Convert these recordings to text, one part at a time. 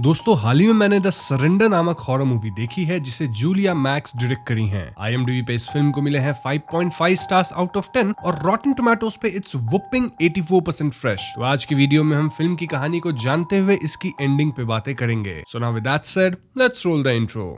दोस्तों हाल ही में मैंने द सरेंडर नामक हॉरर मूवी देखी है जिसे जूलिया मैक्स डायरेक्ट करी है। IMDb पे इस फिल्म को मिले हैं 5.5 स्टार्स आउट ऑफ 10 और रॉटन टोमेटोज पे इट्स वुपिंग 84% फ्रेश। तो आज की वीडियो में हम फिल्म की कहानी को जानते हुए इसकी एंडिंग पे बातें करेंगे। So now with that said, let's roll the intro.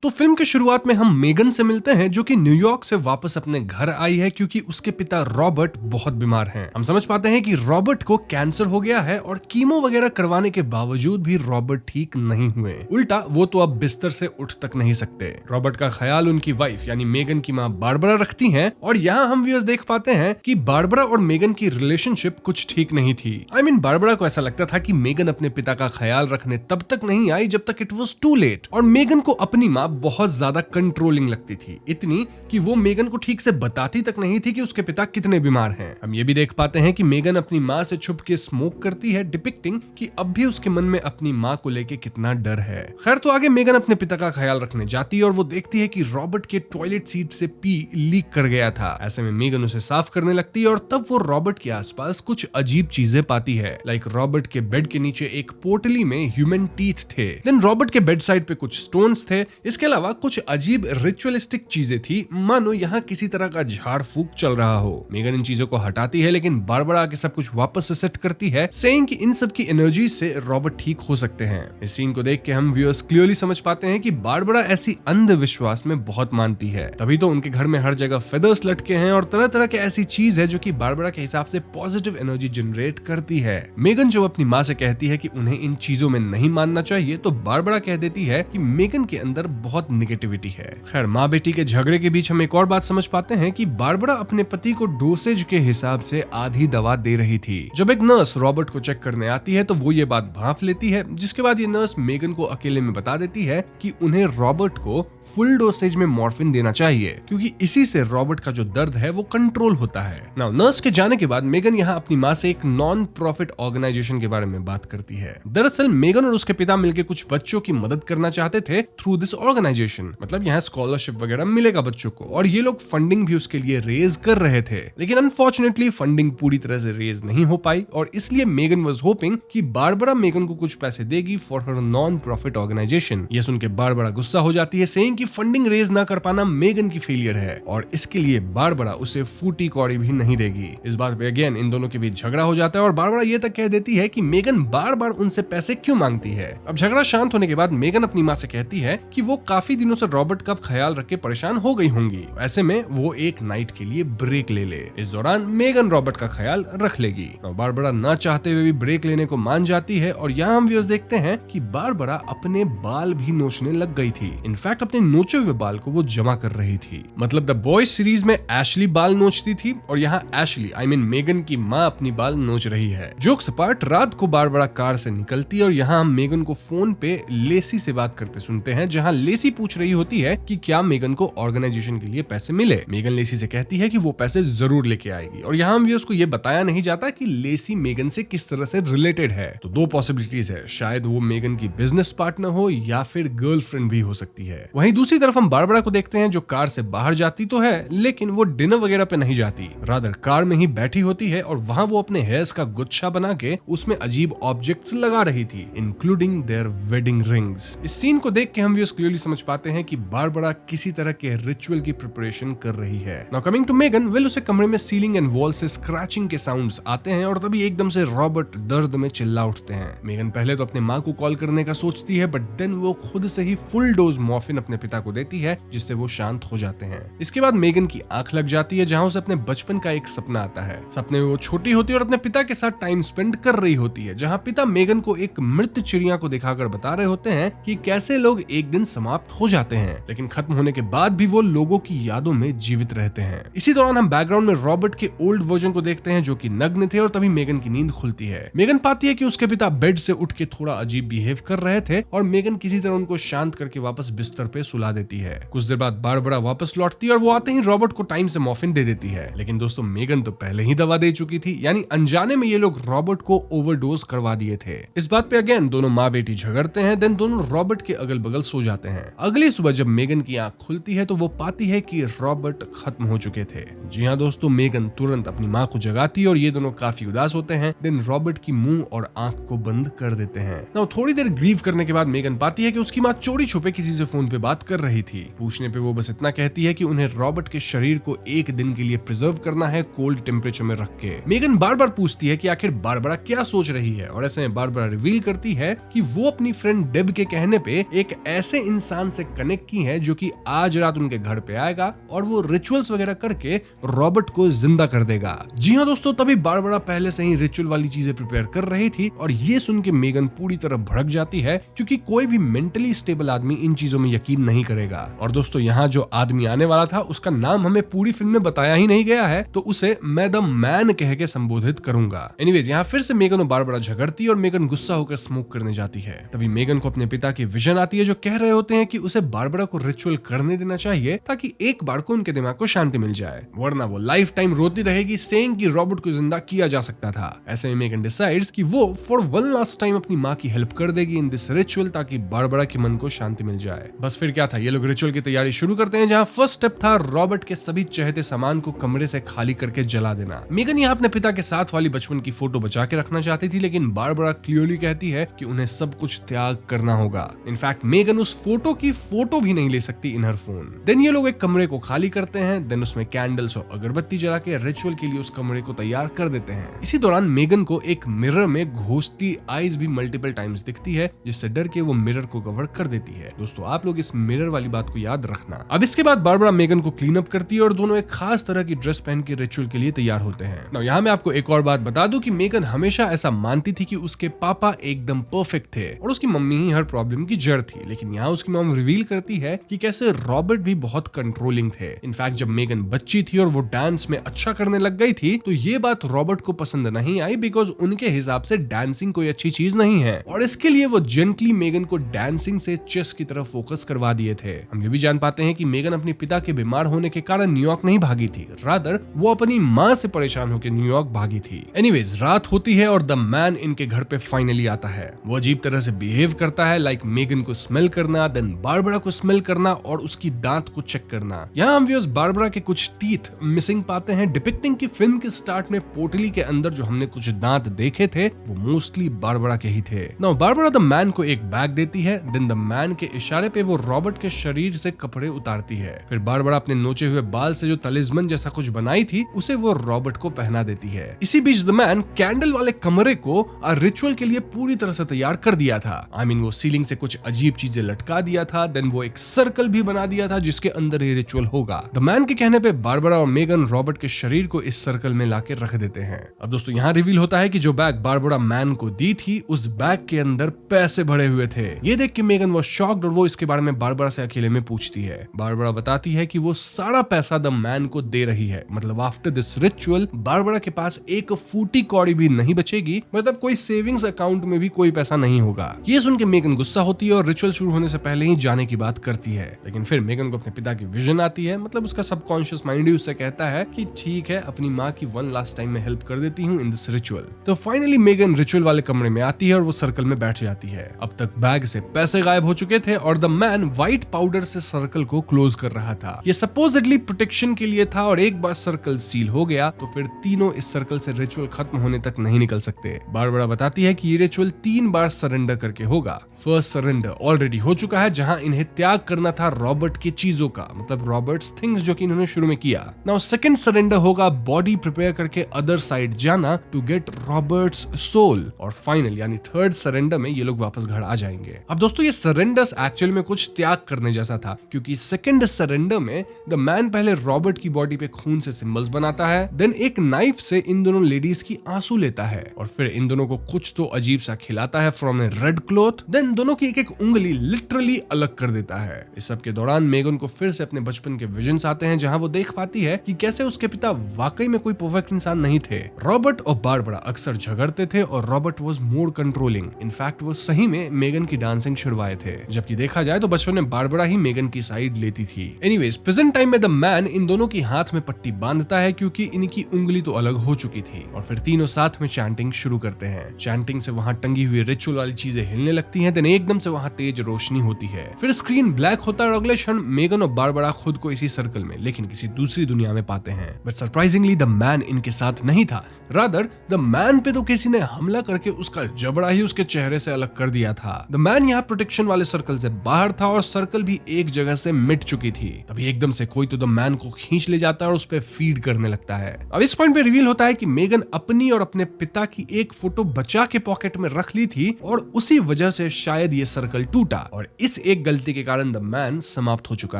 तो फिल्म की शुरुआत में हम मेगन से मिलते हैं जो कि न्यूयॉर्क से वापस अपने घर आई है क्योंकि उसके पिता रॉबर्ट बहुत बीमार हैं। हम समझ पाते हैं कि रॉबर्ट को कैंसर हो गया है और कीमो वगैरह करवाने के बावजूद भी रॉबर्ट ठीक नहीं हुए। उल्टा वो तो अब बिस्तर से उठ तक नहीं सकते। रॉबर्ट का ख्याल उनकी वाइफ यानी मेगन की माँ बारबरा रखती हैं और यहाँ हम व्यूअर्स देख पाते हैं कि बारबरा और मेगन की रिलेशनशिप कुछ ठीक नहीं थी। बारबरा को ऐसा लगता था कि मेगन अपने पिता का ख्याल रखने तब तक नहीं आई जब तक इट वॉज टू लेट, और मेगन को अपनी माँ बहुत ज्यादा कंट्रोलिंग लगती थी, इतनी कि वो मेगन को ठीक से बताती तक नहीं थी कि उसके पिता कितने बीमार हैं। हम ये भी देख पाते हैं कि मेगन अपनी माँ से छुप के स्मोक करती है, डिपिक्टिंग कि अब भी उसके मन में अपनी माँ को लेके कितना डर है। खैर तो आगे मेगन अपने पिता का ख्याल रखने जाती है और वो देखती है कि रॉबर्ट के टॉयलेट सीट से पी लीक कर गया था। ऐसे में मेगन उसे साफ करने लगती है और तब वो रॉबर्ट के आसपास कुछ अजीब चीजें पाती है। लाइक रॉबर्ट के बेड के नीचे एक पोटली में ह्यूमन टीथ थे। देन रॉबर्ट के बेड साइड पे कुछ स्टोन्स थे। इसके अलावा कुछ अजीब रिचुअलिस्टिक चीजें थी, मानो यहाँ किसी तरह का झाड़ फूक चल रहा हो। मेगन इन चीजों को हटाती है लेकिन बारबरा आके सब कुछ वापस से सेट करती है, सेइंग कि इन सब की एनर्जी से रॉबर्ट ठीक हो सकते हैं। इस सीन को देख के हम व्यूअर्स क्लियरली समझ पाते हैं कि बारबरा ऐसी अंधविश्वास में बहुत मानती है, तभी तो उनके घर में हर जगह फेदर्स लटके हैं और तरह तरह के ऐसी चीज है जो कि बारबरा के हिसाब से पॉजिटिव एनर्जी जनरेट करती है। मेगन जो अपनी माँ से कहती है कि उन्हें इन चीजों में नहीं मानना चाहिए, तो बारबरा कह देती है कि मेगन के अंदर बहुत नेगेटिविटी है। खैर माँ बेटी के झगड़े के बीच हम एक और बात समझ पाते हैं कि बारबरा अपने पति को डोसेज के हिसाब से आधी दवा दे रही थी। जब एक नर्स रॉबर्ट को चेक करने आती है तो वो ये बात भांप लेती है, जिसके बाद ये नर्स मेगन को अकेले में बता देती है कि उन्हें रॉबर्ट को फुल डोसेज में मॉर्फिन देना चाहिए क्योंकि इसी से रॉबर्ट का जो दर्द है वो कंट्रोल होता है। नाउ नर्स के जाने के बाद मेगन यहाँ अपनी माँ से एक नॉन प्रॉफिट ऑर्गेनाइजेशन के बारे में बात करती है। दरअसल मेगन और उसके पिता मिलकर कुछ बच्चों की मदद करना चाहते थे थ्रू दिस ऑर्गेनाइजेशन, मतलब यहाँ स्कॉलरशिप वगैरह मिलेगा बच्चों को, और ये लोग फंडिंग भी उसके लिए रेज कर रहे थे। लेकिन अनफॉर्चुनेटली फंडिंग पूरी तरह से रेज नहीं हो पाई और इसलिए मेगन वाज होपिंग कि बारबरा मेगन को कुछ पैसे देगी फॉर हर नॉन प्रॉफिट ऑर्गेनाइजेशन। ये सुन के बारबरा गुस्सा हो जाती है, सेइंग कि फंडिंग रेज ना कर पाना मेगन की फेलियर है और इसके लिए बारबरा उसे फूटी कौड़ी भी नहीं देगी। इस बात पे अगेन इन दोनों के बीच झगड़ा हो जाता है और बारबरा ये तक कह देती है कि मेगन बार बार उनसे पैसे क्यों मांगती है। अब झगड़ा शांत होने के बाद मेगन अपनी माँ से कहती है कि वो काफी दिनों से रॉबर्ट का ख्याल रख के परेशान हो गई होंगी, ऐसे में वो एक नाइट के लिए ब्रेक ले ले। इस दौरान मेगन रॉबर्ट का ख्याल रख लेगी। बारबरा ना चाहते हुए भी ब्रेक लेने को मान जाती है और यहाँ हम व्यूअर्स देखते हैं कि बारबरा अपने बाल भी नोचने लग गई थी। इनफैक्ट अपने नोचे हुए बाल को वो जमा कर रही थी। मतलब द बॉयज सीरीज में एशली बाल नोचती थी और यहाँ एशली मेगन की माँ अपनी बाल नोच रही है। जोक्स अपार्ट, रात को बारबरा कार से निकलती है और यहाँ हम मेगन को फोन पे लेसी से बात करते सुनते हैं, जहाँ लेसी पूछ रही होती है कि क्या मेगन को ऑर्गेनाइजेशन के लिए पैसे मिले। मेगन लेसी से कहती है कि वो पैसे जरूर लेके आएगी और यहाँ भी उसको ये बताया नहीं जाता कि लेसी मेगन से किस तरह से रिलेटेड है। तो दो पॉसिबिलिटीज है, शायद वो मेगन की बिजनेस पार्टनर हो या फिर गर्लफ्रेंड भी हो सकती है। वहीं दूसरी तरफ हम बारबरा को देखते हैं जो कार से बाहर जाती तो है लेकिन वो डिनर वगैरह पे नहीं जाती, रादर कार में ही बैठी होती है और वहाँ वो अपने हेयर्स का गुच्छा बना के उसमें अजीब ऑब्जेक्ट्स लगा रही थी, इंक्लूडिंग देयर वेडिंग रिंग्स। इस सीन को देख के हम क्लियरली समझ पाते हैं कि बारबरा किसी तरह के रिचुअल की प्रिपरेशन कर रही है। Now coming to Megan, well उसे कमरे में सीलिंग एंड वॉल से स्क्रैचिंग के साउंड्स आते हैं और तभी एकदम से रॉबर्ट दर्द में चिल्ला उठते हैं। मेगन पहले तो अपने माँ को कॉल करने का सोचती है बट देन वो खुद से ही फुल डोज मॉर्फिन अपने पिता को देती है जिससे वो शांत हो जाते हैं। इसके बाद मेगन की आंख लग जाती है जहाँ उसे अपने बचपन का एक सपना आता है। सपने में वो छोटी होती है और अपने पिता के साथ टाइम स्पेंड कर रही होती है, जहाँ पिता मेगन को एक मृत चिड़िया को दिखाकर बता रहे होते हैं कि कैसे लोग एक दिन समाप्त हो जाते हैं लेकिन खत्म होने के बाद भी वो लोगों की यादों में जीवित रहते हैं। इसी दौरान हम बैकग्राउंड में रॉबर्ट के ओल्ड वर्जन को देखते हैं जो कि नग्न थे और तभी मेगन की नींद खुलती है। मेगन पाती है कि उसके पिता बेड से उठ के थोड़ा अजीब बिहेव कर रहे थे और मेगन किसी तरह उनको शांत करके वापस बिस्तर पे सुला देती है। कुछ देर बाद बारबरा वापस लौटती है और वो आते ही रॉबर्ट को टाइम से मॉर्फिन दे देती है। लेकिन दोस्तों मेगन तो पहले ही दवा दे चुकी थी, यानी अनजाने में ये लोग रॉबर्ट को ओवरडोज करवा दिए थे। इस बात पे अगेन दोनों माँ बेटी झगड़ते हैं, देन दोनों रॉबर्ट के अगल बगल सो जाते हैं। अगली सुबह जब मेगन की आंख खुलती है तो वो पाती है कि रॉबर्ट खत्म हो चुके थे। जी हाँ दोस्तों, मेगन तुरंत अपनी माँ को जगाती है और ये दोनों काफी उदास होते हैं। देन रॉबर्ट की मुंह और आंख को बंद कर देते हैं। नाउ थोड़ी देर ग्रीव करने के बाद मेगन पाती है कि उसकी माँ चोरी छुपे किसी से फोन पे बात कर रही थी। पूछने पे वो बस इतना कहती है कि उन्हें रॉबर्ट के शरीर को एक दिन के लिए प्रिजर्व करना है कोल्ड टेम्परेचर में रख के। मेगन बार बार पूछती है कि आखिर बारबरा क्या सोच रही है और ऐसे में बारबरा रिवील करती है कि वो अपनी फ्रेंड डेब के कहने पे एक ऐसे इंसान से कनेक्ट की है जो कि आज रात उनके घर पे आएगा और वो रिचुअल्स वगैरह करके रॉबर्ट को जिंदा कर देगा। जी हाँ दोस्तों, तभी बारबरा पहले से ही रिचुअल वाली चीजें प्रिपेयर कर रही थी और ये सुन के मेगन पूरी तरह भड़क जाती है क्योंकि कोई भी मेंटली स्टेबल आदमी इन चीजों में यकीन नहीं करेगा। और दोस्तों, यहाँ जो आदमी आने वाला था उसका नाम हमें पूरी फिल्म में बताया ही नहीं गया है, तो उसे मैं द मैन कह के संबोधित करूंगा। एनीवेज, यहाँ फिर से मेगन और बारबरा झगड़ती है और मेगन गुस्सा होकर स्मोक करने जाती है। तभी मेगन को अपने पिता की विजन आती है जो कह रहे होते हैं कि उसे बारबरा को रिचुअल करने देना चाहिए ताकि एक बार को उनके दिमाग को शांति मिल जाए, वरना वो लाइफ टाइम रोती रहेगी सेइंग कि रॉबर्ट को जिंदा किया जा सकता था। ऐसे में मेगन डिसाइड्स कि वो फॉर वन लास्ट टाइम अपनी माँ की हेल्प कर देगी इन दिस रिचुअल ताकि बारबरा के मन को शांति मिल जाए। बस फिर क्या था, ये लोग रिचुअल की तैयारी शुरू करते हैं जहाँ फर्स्ट स्टेप था रॉबर्ट के सभी चहेते सामान को कमरे से खाली करके जला देना। मेगन यहाँ अपने पिता के साथ वाली बचपन की फोटो बचा के रखना चाहती थी, लेकिन बारबरा क्लियरली कहती है कि उन्हें सब कुछ त्याग करना होगा। इनफैक्ट मेगन उस फोटो की फोटो भी नहीं ले सकती इन हर फोन। देन ये लोग एक कमरे को खाली करते हैं, देन उसमें कैंडल्स और अगरबत्ती जला के रिचुअल के लिए उस कमरे को तैयार कर देते हैं। इसी दौरान मेगन को एक मिरर में घोस्टली आईज भी मल्टीपल टाइम्स दिखती है, जिससे डर के वो मिरर को कवर कर देती है। दोस्तों, आप लोग इस मिरर वाली बात को याद रखना। अब इसके बाद बारबरा मेगन को क्लीन अप करती है और दोनों एक खास तरह की ड्रेस पहन के रिचुअल के लिए तैयार होते हैं। नाउ यहाँ मैं आपको एक और बात बता दूं कि मेगन हमेशा ऐसा मानती थी कि उसके पापा एकदम परफेक्ट थे और उसकी मम्मी ही हर प्रॉब्लम की जड़ थी, लेकिन यहाँ उसकी मॉम रिवील करती है कि कैसे रॉबर्ट भी बहुत कंट्रोलिंग थे। इनफैक्ट जब मेगन बच्ची थी और वो डांस में अच्छा करने लग गई थी तो ये बात रॉबर्ट को पसंद नहीं आई, बिकॉज उनके हिसाब से डांसिंग कोई अच्छी चीज नहीं है और इसके लिए वो जेंटली मेगन को डांसिंग से चेस की तरफ फोकस करवा दिए थे। हम ये भी जान पाते हैं कि मेगन अपने पिता के बीमार होने के कारण न्यूयॉर्क नहीं भागी थी, रादर वो अपनी माँ से परेशान होकर न्यूयॉर्क भागी थी। एनीवेज, रात होती है और द मैन इनके घर पे फाइनली आता है। वो अजीब तरह से बिहेव करता है, लाइक मेगन को स्मेल करना, देन बारबरा को स्मेल करना और उसकी दांत को चेक करना। यहाँ हम व्यूअर्स बारबरा के कुछ टीथ मिसिंग पाते हैं, डिपिक्टिंग की फिल्म के स्टार्ट में पोटली के अंदर जो हमने कुछ दांत देखे थे वो मोस्टली बारबरा के ही थे। नाउ बारबरा द मैन को एक बैग देती है, देन द मैन के इशारे पे वो रॉबर्ट के शरीर से कपड़े उतारती है। फिर बारबरा अपने नोचे हुए बाल से जो तलिस्मन जैसा कुछ बनाई थी उसे वो रॉबर्ट को पहना देती है। इसी बीच द मैन कैंडल वाले कमरे को रिचुअल के लिए पूरी तरह से तैयार कर दिया था। आई मीन वो सीलिंग से कुछ अजीब चीजें लटका दिया था, देन वो एक सर्कल भी बना दिया था जिसके अंदर ये रिचुअल होगा। द मैन के कहने पे बारबरा और मेगन रॉबर्ट के शरीर को इस सर्कल में लाके रख देते हैं। अब दोस्तों, यहाँ रिवील होता है कि जो बैग बारबरा मैन को दी थी उस बैग के अंदर पैसे भरे हुए थे। ये देख के मेगन वो शॉक्ड और वो इसके बारे में बारबरा से अकेले में पूछती है। बारबरा बताती है कि वो सारा पैसा द मैन को दे रही है, मतलब आफ्टर दिस रिचुअल बारबरा के पास एक फूटी कौड़ी भी नहीं बचेगी, मतलब कोई सेविंग्स अकाउंट में भी कोई पैसा नहीं होगा। ये सुन के मेगन गुस्सा होती है और रिचुअल शुरू होने से पहले ही जाने की बात करती है, लेकिन फिर मेगन को अपने पिता की विजन आती है, मतलब उसका सबकॉन्शियस माइंड ही उससे कहता है कि ठीक है, अपनी माँ की वन लास्ट टाइम में हेल्प कर देती हूँ इन दिस रिचुअल। तो फाइनली मेगन रिचुअल वाले कमरे में आती है और वो सर्कल में बैठ जाती है। अब तक बैग से पैसे गायब हो चुके थे और द मैन व्हाइट पाउडर से सर्कल को क्लोज कर रहा था। ये सपोजिटली प्रोटेक्शन के लिए था और एक बार सर्कल सील हो गया तो फिर तीनों इस सर्कल से रिचुअल खत्म होने तक नहीं निकल सकते। बारबरा बताती है कि ये रिचुअल 3 बार सरेंडर करके होगा। फर्स्ट सरेंडर ऑलरेडी हो चुका है जहां इन्हें त्याग करना था रॉबर्ट की चीजों का, मतलब रॉबर्ट्स थिंग्स जो कि इन्होंने शुरू में किया। नाउ सेकंड सरेंडर होगा बॉडी प्रिपेयर करके अदर साइड जाना टू गेट रॉबर्ट्स सोल, और फाइनल यानी थर्ड सरेंडर में ये लोग वापस घर आ जाएंगे। अब दोस्तों, ये सरेंडर्स एक्चुअल में कुछ त्याग करने जैसा था, क्योंकि सेकंड सरेंडर में द मैन पहले रॉबर्ट की बॉडी पे खून से सिंबल्स बनाता है, देन एक नाइफ से इन दोनों लेडीज की आंसू लेता है और फिर इन दोनों को कुछ तो अजीब सा खिलाता है from a red cloth, then दोनों की एक एक उंगली लिटरली अलग कर देता है। इस सब के दौरान मेगन को फिर से अपने बचपन के विजन्स आते हैं जहां वो देख पाती है कि कैसे उसके पिता वाकई में कोई परफेक्ट इंसान नहीं थे। रॉबर्ट और बारबरा अक्सर झगड़ते थे और Robert was more controlling. In fact वो सही में मेगन की डांसिंग छुड़वाए थे, जबकि देखा जाए तो बचपन में बारबरा ही मेगन की साइड लेती थी। एनीवेज, प्रेजेंट टाइम में द मैन इन दोनों की हाथ में पट्टी बांधता है क्योंकि इनकी उंगली तो अलग हो चुकी थी, और फिर तीनों साथ में चैंटिंग शुरू करते हैं। चैंटिंग से वहां टंगी हुई रिचुअल वाली चीजें हिलने लगती हैं, देन एकदम से वहां तेज रोशनी होती है। है। फिर स्क्रीन ब्लैक होता है और अगले क्षण मेगन और बारबरा खुद को इसी सर्कल में लेकिन किसी दूसरी दुनिया में पाते हैं। बट सरप्राइजिंगली द मैन इनके साथ नहीं था, रादर द मैन पे तो किसी ने हमला करके उसका जबड़ा ही उसके चेहरे से अलग कर दिया था। द मैन यहाँ प्रोटेक्शन वाले सर्कल से बाहर था और सर्कल भी एक जगह से मिट चुकी थी। तभी एकदम से कोई तो द मैन को खींच ले जाता है और उस पर फीड करने लगता है। अब इस पॉइंट पे रिवील होता है कि मेगन अपनी और अपने पिता की एक फोटो बचा के पॉकेट में रख ली थी और उसी वजह से शायद ये सर्कल टूटा और इस एक गलती के कारण द मैन समाप्त हो चुका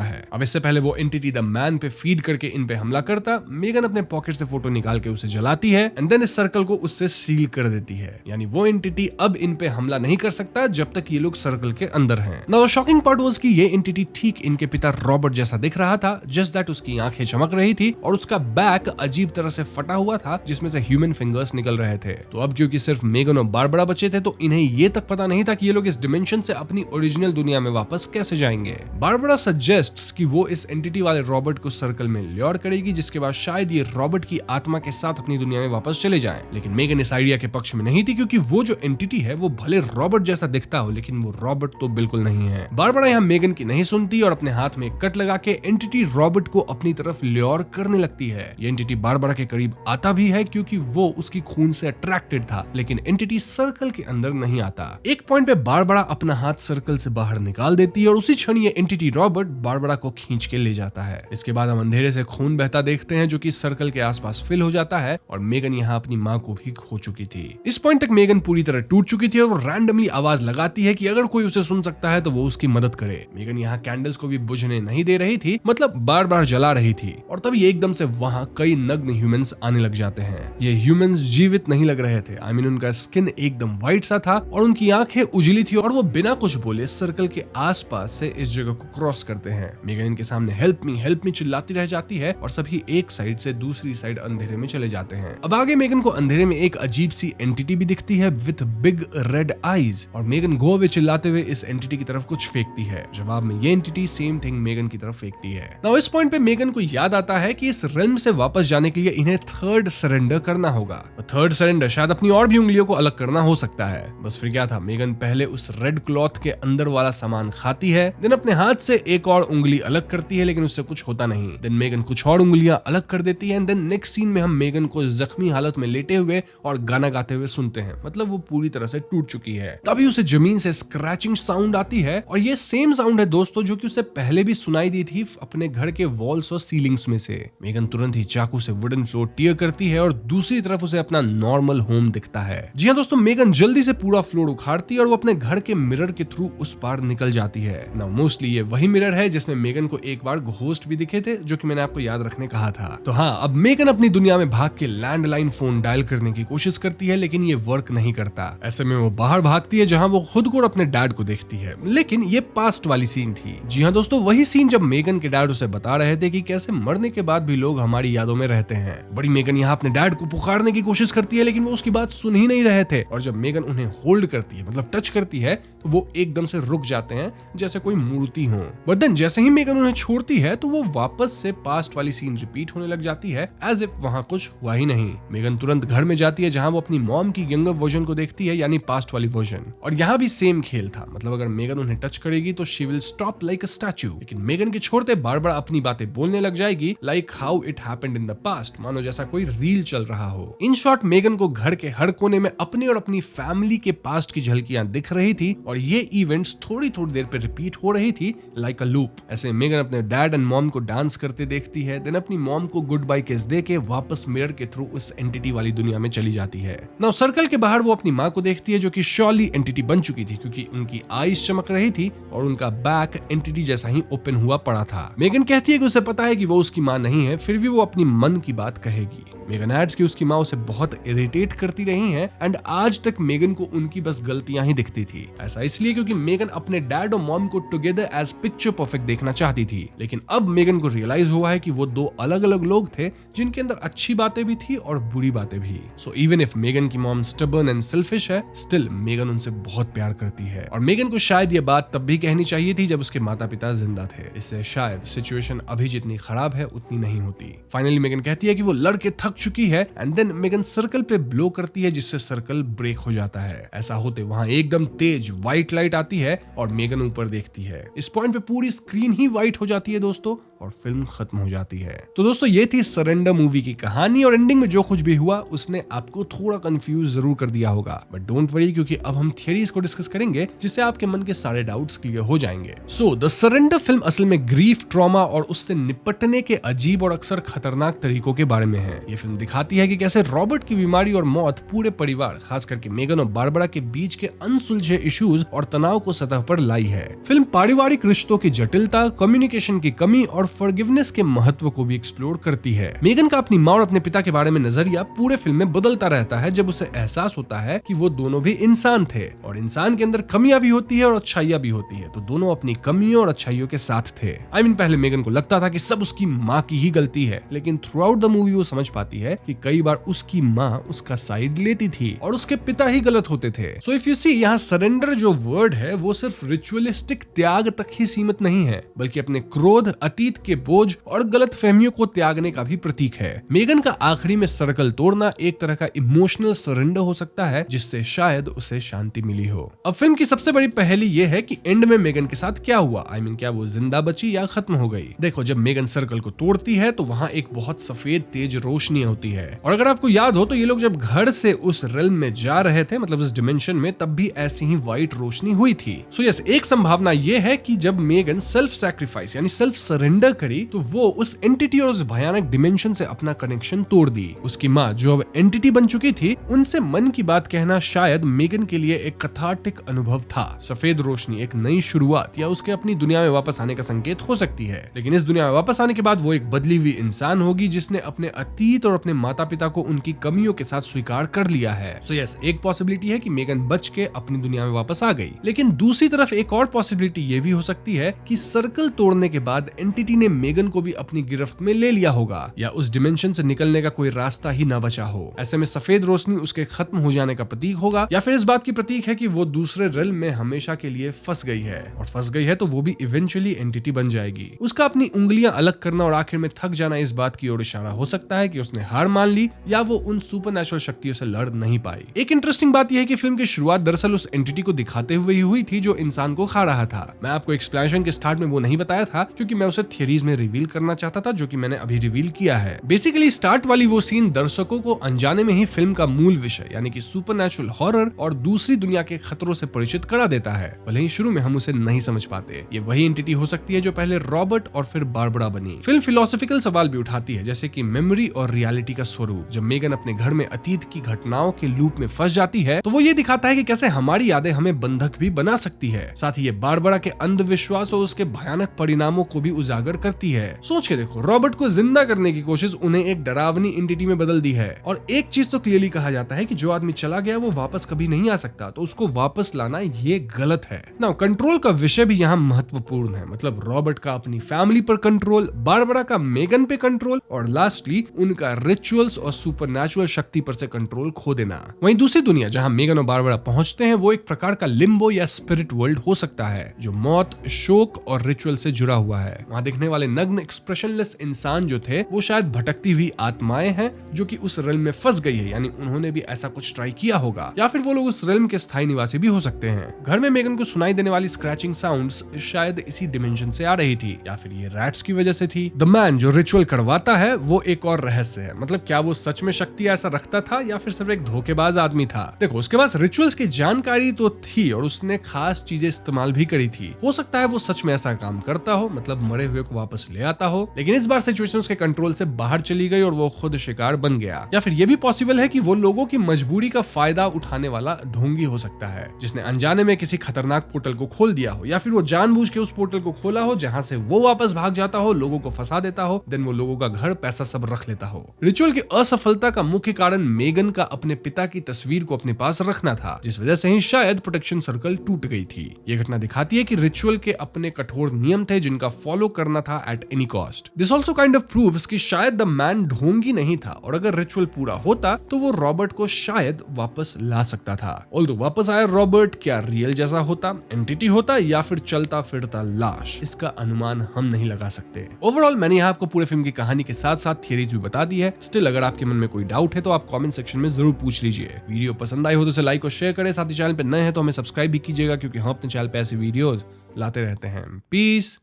है। अब इससे पहले वो एंटिटी द मैन पे फीड करके इन पे हमला करता, मेगन अपने पॉकेट से फोटो निकाल के उसे जलाती है एंड देन इस सर्कल को उससे सील कर देती है। यानी वो एंटिटी अब इन पे हमला नहीं कर सकता जब तक ये लोग सर्कल के अंदर हैं। नाउ शॉकिंग पार्ट वाज कि ये एंटिटी ठीक इनके पिता रॉबर्ट जैसा दिख रहा था, जस्ट दैट उसकी आंखें चमक रही थी और उसका बैक अजीब तरह से फटा हुआ था जिसमें से ह्यूमन फिंगर्स निकल रहे थे। तो अब क्योंकि सिर्फ मेगन और बारबरा बचे थे तो इन्हें ये तक पता नहीं था कि ये लोग इस डिमेंशन से अपनी ओरिजिनल दुनिया में वापस कैसे जाएंगे। बारबरा सजेस्ट्स कि वो इस एंटिटी वाले रॉबर्ट को सर्कल में ल्योर करेगी जिसके बाद शायद ये रॉबर्ट की आत्मा के साथ अपनी दुनिया में वापस चले जाएं। लेकिन मेगन इस आइडिया के पक्ष में नहीं थी क्योंकि वो जो एंटिटी है वो भले रॉबर्ट जैसा दिखता हो लेकिन वो रॉबर्ट तो बिल्कुल नहीं है। बारबरा यहाँ मेगन की नहीं सुनती और अपने हाथ में कट लगा के एंटिटी रॉबर्ट को अपनी तरफ ल्योर करने लगती है। ये एंटिटी बारबरा के करीब आता भी है क्योंकि वो उसकी खून से अट्रैक्टेड था, लेकिन एंटिटी सर्कल के अंदर नहीं आता। एक पॉइंट पे बारबरा अपना हाथ सर्कल से बाहर निकाल देती है और उसी क्षण ये एंटिटी रॉबर्ट बारबरा को खींच के ले जाता है। इसके बाद हम अंधेरे से खून बहता देखते हैं जो कि सर्कल के आसपास फिल हो जाता है और मेगन यहाँ अपनी माँ को भी खो चुकी थी। इस पॉइंट तक मेगन पूरी तरह टूट चुकी थी और वो रैंडमली आवाज लगाती है कि अगर कोई उसे सुन सकता है तो वो उसकी मदद करे। मेगन यहाँ कैंडल्स को भी बुझने नहीं दे रही थी, मतलब बार बार जला रही थी और तभी एकदम से वहाँ कई नग्न ह्यूमंस आने लग जाते हैं। ये ह्यूमंस जीवित नहीं लग रहे थे, आई मीन उनका स्किन एकदम व्हाइट सा था और उनकी आंखें उजली थी और वो बिना कुछ बोले सर्कल के आसपास से इस जगह को क्रॉस करते हैं। मेगन इनके सामने हेल्प मी चिल्लाती रह जाती है और सभी एक साइड से दूसरी साइड अंधेरे में चले जाते हैं। अब आगे मेगन को अंधेरे में एक अजीब सी एंटिटी भी दिखती है विथ बिग रेड आईज और मेगन गो अवे चिल्लाते हुए इस एंटिटी की तरफ कुछ फेंकती है। जवाब में ये एंटिटी सेम थिंग मेगन की तरफ फेंकती है। नाउ इस पॉइंट पे मेगन को याद आता है कि इस रेल्म से वापस जाने के लिए इन्हें थर्ड सरेंडर करना होगा। थर्ड सरेंडर शायद अपनी और भी उंगलियों को अलग करना हो सकता है। बस फिर क्या था, मेगन पहले उस रेड क्लॉथ के अंदर वाला सामान खाती है, देन अपने हाथ से एक और उंगली अलग करती है लेकिन उससे कुछ होता नहीं। देन मेगन कुछ और उंगलियां अलग कर देती है एंड देन नेक्स्ट सीन में हम मेगन को जख्मी हालत में लेटे हुए और गाना गाते हुए सुनते हैं, मतलब वो पूरी तरह से टूट चुकी है। तभी उसे जमीन से स्क्रैचिंग साउंड आती है और ये सेम साउंड है दोस्तों जो कि उसे पहले भी सुनाई दी थी अपने घर के वॉल्स और सीलिंग्स में से। मेगन तुरंत ही चाकू से वुडन फ्लोर टीयर करती है और दूसरी तरफ उसे अपना नॉर्मल होम दिखता है। जी हाँ दोस्तों, मेगन जल्दी से पूरा फ्लोर उखाड़ती है और वो अपने घर के मिरर के थ्रू उस पार निकल जाती है। ना मोस्टली ये वही मिरर है जिसमें मेगन को एक बार घोस्ट भी दिखे थे जो कि मैंने आपको याद रखने कहा था। तो हाँ, अब मेगन अपनी दुनिया में भाग के लैंडलाइन फोन डायल करने की कोशिश करती है लेकिन ये वर्क नहीं करता। ऐसे में वो बाहर भागती है जहाँ वो खुद को और अपने डैड को देखती है, लेकिन ये पास्ट वाली सीन थी। जी हाँ दोस्तों, वही सीन जब मेगन के डैड उसे बता रहे थे कि कैसे मरने के बाद भी लोग हमारी यादों में रहते हैं। बड़ी मेगन यहाँ अपने डैड को पुकारने की कोशिश करती है लेकिन वो उसकी बात सुन ही नहीं रहे थे और जब मेगन उन्हें होल्ड करती है, मतलब टच करती है, तो वो एकदम से रुक जाते हैं जैसे कोई मूर्ति हो। बट देन जैसे ही मेगन उन्हें छोड़ती है तो वो वापस से पास्ट वाली सीन रिपीट होने लग जाती है एज इफ वहां कुछ हुआ ही नहीं। मेगन तुरंत घर में जाती है जहां वो अपनी मॉम की यंगर वर्जन को देखती है, यानी पास्ट वाली वर्जन। और यहाँ भी सेम खेल था, मतलब अगर मेगन उन्हें टच करेगी तो she will stop like a statue, लेकिन मेगन के छोड़ते बार बार अपनी बातें बोलने लग जाएगी like how it happened in the past, मानो जैसा कोई रील चल रहा हो। इन शॉर्ट मेगन को घर के हर कोने में अपने और अपनी फैमिली के पास्ट की झलकियां दिख रही थी और ये इवेंट्स थोड़ी थोड़ी देर पे रिपीट हो रही थी लाइक अ लूप। ऐसे मेगन अपने डैड एंड मॉम को डांस करते देखती है, देन अपनी मॉम को गुड बाय किस दे के वापस मिरर के थ्रू उस एंटिटी वाली दुनिया में चली जाती है। नाउ सर्कल के बाहर वो अपनी माँ को देखती है जो कि श्योरली एंटिटी बन चुकी थी क्योंकि उनकी आईज चमक रही थी और उनका बैक एंटिटी जैसा ही ओपन हुआ पड़ा था। मेगन कहती है कि उसे पता है कि वो उसकी माँ नहीं है, फिर भी वो अपनी मन की बात कहेगी। मेगन एड्स कि उसकी माँ उसे बहुत इरिटेट करती रही है एंड आज तक मेगन को उनकी बस गलतियां ही दिखती थी। ऐसा इसलिए क्योंकि मेगन अपने डैड और मॉम को टुगेदर एज पिक्चर परफेक्ट देखना चाहती थी, लेकिन अब मेगन को रियलाइज हुआ है कि वो दो अलग अलग लोग थे जिनके अंदर अच्छी बातें भी थी और बुरी बातें भी। सो इवन इफ मेगन की मॉम स्टबर्न एंड सेल्फिश है, स्टिल मेगन उनसे बहुत प्यार करती है और मेगन को शायद ये बात तब भी कहनी चाहिए थी जब उसके माता पिता जिंदा थे। इससे शायद सिचुएशन अभी जितनी खराब है उतनी नहीं होती। फाइनली मेगन कहती है कि वो लड़के थक चुकी है एंड देन मेगन सर्कल पे ब्लो करती है जिससे सर्कल ब्रेक हो जाता है। ऐसा होते वहां एकदम तेज व्हाइट लाइट आती है और मेगन ऊपर देखती है। इस पॉइंट पे पूरी स्क्रीन ही व्हाइट हो जाती है दोस्तों और फिल्म खत्म हो जाती है। तो दोस्तों ये थी सरेंडर मूवी की कहानी और एंडिंग में जो कुछ भी हुआ उसने आपको थोड़ा कंफ्यूज जरूर कर दिया होगा, बट डोंट वरी क्योंकि अब हम थियरीज को डिस्कस करेंगे जिससे आपके मन के सारे डाउट्स क्लियर हो जाएंगे। सो द सरेंडर फिल्म असल में ग्रीफ, ट्रॉमा और उससे निपटने के अजीब और अक्सर खतरनाक तरीकों के बारे में है। ये फिल्म दिखाती है कि कैसे रॉबर्ट की बीमारी और मौत पूरे परिवार, खास करके मेगन और बारबरा के बीच के अनसुलझे इश्यूज और तनाव को सतह पर लाई है। फिल्म पारिवारिक रिश्तों की जटिलता, कम्युनिकेशन की कमी और फॉरगिवनेस के महत्व को भी एक्सप्लोर करती है। मेगन का अपनी माँ और अपने पिता के बारे में नजरिया पूरे फिल्म में बदलता रहता है जब उसे एहसास होता है कि वो दोनों भी इंसान थे और इंसान के अंदर कमियां भी होती है और अच्छाइयां भी होती है, तो दोनों अपनी कमियों और अच्छाइयों के साथ थे। पहले मेगन को लगता था कि सब उसकी माँ की ही गलती है, लेकिन थ्रू आउट द मूवी वो समझ पाती है कि कई बार उसकी माँ उसका साइड लेती थी और उसके पिता ही गलत होते थे। सो इफ यू सी, यहाँ सरेंडर जो वर्ड है वो सिर्फ रिचुअलिस्टिक त्याग तक ही सीमित नहीं है, बल्कि अपने क्रोध, अतीत के बोझ और गलत फहमियों को त्यागने का भी प्रतीक है। मेगन का आखिरी में सर्कल तोड़ना एक तरह का इमोशनल सरेंडर हो सकता है जिससे शायद उसे शांति मिली हो। अब फिल्म की सबसे बड़ी पहेली ये है कि एंड में मेगन के साथ क्या हुआ। क्या वो जिंदा बची या खत्म हो गई। देखो, जब मेगन सर्कल को तोड़ती है तो वहां एक बहुत सफेद तेज रोशनी होती है, और अगर आपको याद हो तो ये लोग जब घर से उस रेल्म में जा रहे थे, मतलब इस डिमेंशन में, तब भी ऐसी ही व्हाइट रोशनी हुई थी। सो यस, एक संभावना ये है कि जब मेगन सेल्फ सैक्रिफाइस यानी सेल्फ सरेंडर करी तो वो उस एंटिटी और उस भयानक डिमेंशन से अपना कनेक्शन तोड़ दी। उसकी माँ जो अब एंटिटी बन चुकी थी, उनसे मन की बात कहना शायद मेगन के लिए एक कथार्टिक अनुभव था। सफेद रोशनी एक नई शुरुआत या उसके अपनी दुनिया में वापस आने का संकेत हो सकती है, लेकिन इस दुनिया में वापस आने के बाद वो एक बदली हुई इंसान होगी जिसने अपने अतीत और अपने माता पिता को उनकी कमियों के साथ स्वीकार कर लिया है। सो यस, एक पॉसिबिलिटी है कि मेगन बच के अपनी दुनिया में वापस आ गई, लेकिन दूसरी तरफ एक और पॉसिबिलिटी ये भी हो सकती है कि सर्कल तोड़ने के बाद एंटिटी ने मेगन को भी अपनी गिरफ्त में ले लिया होगा, या उस डिमेंशन से निकलने का कोई रास्ता ही ना बचा हो। ऐसे में सफेद रोशनी उसके खत्म हो जाने का प्रतीक होगा, या फिर इस बात की प्रतीक है कि वो दूसरे रेल में हमेशा के लिए फंस गई है, और फंस गई है तो वो भी इवेंचुअली एंटिटी बन जाएगी। उसका अपनी उंगलियां अलग करना और आखिर में थक जाना इस बात की ओर इशारा हो सकता है कि उसने हार मान ली या वो उन सुपरनैचुरल शक्तियों से लड़ नहीं पाई। एक इंटरेस्टिंग बात यह है कि फिल्म की शुरुआत दरअसल उस एंटिटी को दिखाते हुए ही हुई थी जो इंसान को खा रहा था। मैं आपको एक्सप्लेनेशन के स्टार्ट में वो नहीं बताया था क्योंकि मैं उसे थियरीज में रिवील करना चाहता था, जो कि मैंने अभी रिवील किया है। बेसिकली स्टार्ट वाली वो सीन दर्शकों को अनजाने में ही फिल्म का मूल विषय यानी कि सुपरनैचुरल हॉरर और दूसरी दुनिया के खतरों से परिचित करा देता है, भले ही शुरू में हम उसे नहीं समझ पाते। ये वही एंटिटी हो सकती है जो पहले रॉबर्ट और फिर बारबरा बनी। फिल्म फिलोसॉफिकल सवाल भी उठाती है, जैसे कि मेमोरी और रियलिटी का स्वरूप। जब मेगन अपने घर में अतीत की घटनाओं के लूप में फंस जाती है तो वो ये दिखाता है कि कैसे हमारी यादें हमें बंधक भी बना सकती है। साथ ही ये बारबरा के अंधविश्वास और उसके भयानक परिणामों को भी उजागर करती है। सोच के देखो, रॉबर्ट को जिंदा करने की कोशिश उन्हें एक डरावनी एंटिटी में बदल दी है, और एक चीज तो क्लियरली कहा जाता है कि जो आदमी चला गया वो वापस कभी नहीं आ सकता, तो उसको वापस लाना ये गलत है। नाउ कंट्रोल का विषय भी यहाँ महत्वपूर्ण है, मतलब रॉबर्ट का अपनी फैमिली पर कंट्रोल, बारबरा का मेगन पे कंट्रोल, और लास्टली उनका रिचुअल्स और सुपरनैचुरल शक्ति पर से कंट्रोल खो देना। वहीं दूसरी दुनिया जहाँ मेगन और बारबरा पहुंचते हैं वो एक प्रकार का लिम्बो या स्पिरिट वर्ल्ड हो सकता है, जो मौत, शोक और रिचुअल से जुड़ा हुआ है। वहाँ दिखने वाले नग्न एक्सप्रेशनलेस इंसान जो थे वो शायद भटकती हुई आत्माएं हैं जो कि उस रेल्म में फंस गई है, यानी उन्होंने भी ऐसा कुछ ट्राई किया होगा, या फिर वो लोग उस रेल्म के स्थायी निवासी भी हो सकते हैं। घर में मेगन को सुनाई देने वाली स्क्रैचिंग साउंड्स शायद इसी डिमेंशन से आ रही थी, या फिर ये रैट्स की वजह से थी। द मैन जो रिचुअल करवाता है वो एक और रहस्य है, मतलब क्या वो सच में शक्ति ऐसा रखता था या फिर सिर्फ एक धोखेबाज आदमी था। देखो, उसके पास रिचुअल्स की जानकारी तो थी और उसने खास चीजें इस्तेमाल भी करी थी। हो सकता है वो सच में ऐसा काम करता हो, मतलब मरे हुए को वापस ले आता हो, लेकिन इस बार सिचुएशन उसके कंट्रोल से बाहर चली गई और वो खुद शिकार बन गया। या फिर ये भी पॉसिबल है कि वो लोगों की मजबूरी का फायदा उठाने वाला ढोंगी हो सकता है, जिसने अनजाने में किसी खतरनाक पोर्टल को खोल दिया हो, या फिर वो जानबूझ के उस पोर्टल को खोला हो जहां से वो वापस भाग जाता हो, लोगों को फंसा देता हो, देन वो लोगों का घर, पैसा सब रख लेता हो। रिचुअल की असफलता का मुख्य कारण मेगन का अपने पिता की तस्वीर को अपने पास रखना था, जिस वजह से ही शायद प्रोटेक्शन सर्कल टूट गई थी। ये घटना दिखाती है कि रिचुअल के अपने कठोर नियम थे जिनका फॉलो करना था at any cost. This also kind of proves कि शायद द मैन ढोंगी नहीं था, और अगर रिचुअल पूरा होता तो वो रॉबर्ट को शायद वापस ला सकता था। ऑल्दो वापस आया रॉबर्ट क्या रियल जैसा होता, एंटिटी होता, या फिर चलता फिरता लाश, इसका अनुमान हम नहीं लगा सकते। ओवरऑल मैंने यहाँ आपको पूरे फिल्म की कहानी के साथ साथ थियरीज भी बता दी है। स्टिल अगर आपके मन में कोई डाउट है तो आप कमेंट सेक्शन में जरूर पूछ लीजिए। वीडियो पसंद आई हो तो इसे लाइक और शेयर करें, साथ ही चैनल पे नए हैं तो हमें सब्सक्राइब भी कीजिएगा, क्योंकि हम अपने अपने चैनल पे ऐसी वीडियोस लाते रहते हैं। पीस।